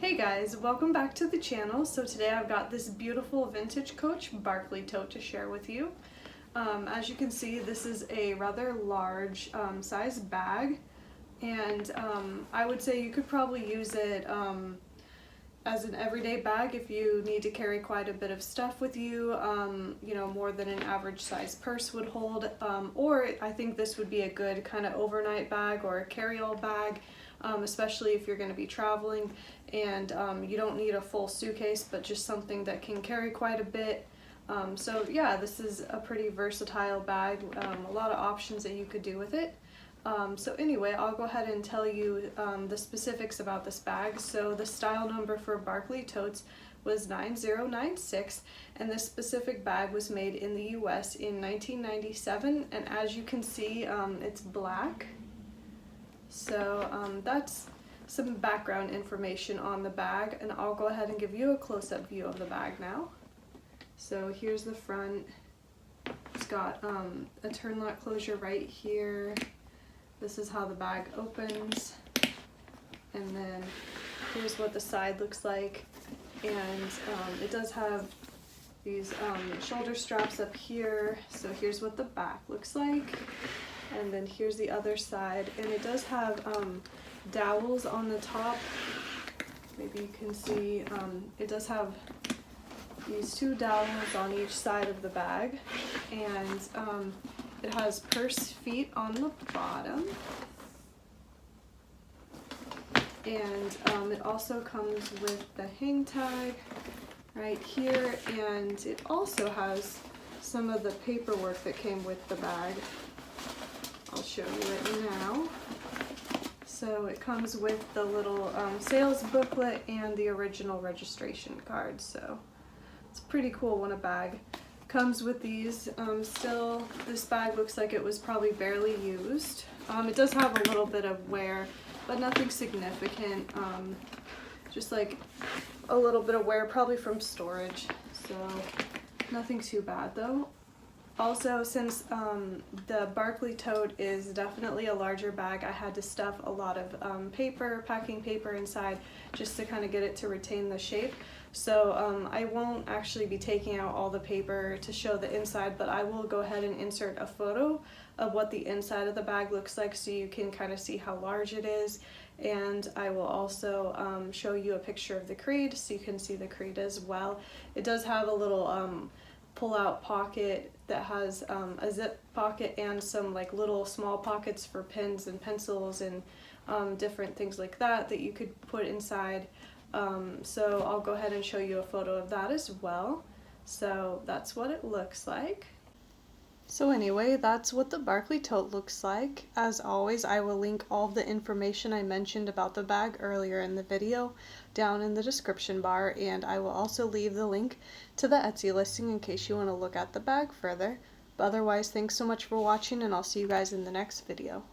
Hey guys, welcome back to the channel. So today I've got this beautiful vintage Coach Barclay Tote to share with you. As you can see, this is a rather large size bag, and I would say you could probably use it as an everyday bag if you need to carry quite a bit of stuff with you, you know, more than an average size purse would hold, or I think this would be a good kind of overnight bag or a carry-all bag, especially if you're going to be traveling and you don't need a full suitcase, but just something that can carry quite a bit. So yeah, this is a pretty versatile bag, a lot of options that you could do with it. So anyway, I'll go ahead and tell you the specifics about this bag. So the style number for Barclay Totes was 9096, and this specific bag was made in the US in 1997, and as you can see, it's black. So that's some background information on the bag, and I'll go ahead and give you a close-up view of the bag now. So here's the front. It's got a turn lock closure right here. This is how the bag opens, and then here's what the side looks like. And it does have these shoulder straps up here, so here's what the back looks like. And then here's the other side, and it does have dowels on the top. Maybe you can see it does have these two dowels on each side of the bag, and it has purse feet on the bottom, and it also comes with the hang tag right here, and it also has some of the paperwork that came with the bag. I'll show you it now. So it comes with the little sales booklet and the original registration card, so it's pretty cool when a bag comes with these. Still, this bag looks like it was probably barely used. It does have a little bit of wear, but nothing significant. Just like a little bit of wear, probably from storage, so nothing too bad though. Also, since the Barclay Tote is definitely a larger bag, I had to stuff a lot of paper, packing paper inside, just to kind of get it to retain the shape. So I won't actually be taking out all the paper to show the inside, but I will go ahead and insert a photo of what the inside of the bag looks like so you can kind of see how large it is. And I will also show you a picture of the creed so you can see the creed as well. It does have a little pull-out pocket that has a zip pocket and some like little small pockets for pens and pencils and different things like that that you could put inside. So I'll go ahead and show you a photo of that as well. So that's what it looks like. So anyway, that's what the Barclay Tote looks like. As always, I will link all of the information I mentioned about the bag earlier in the video down in the description bar, and I will also leave the link to the Etsy listing in case you want to look at the bag further. But otherwise, thanks so much for watching, and I'll see you guys in the next video.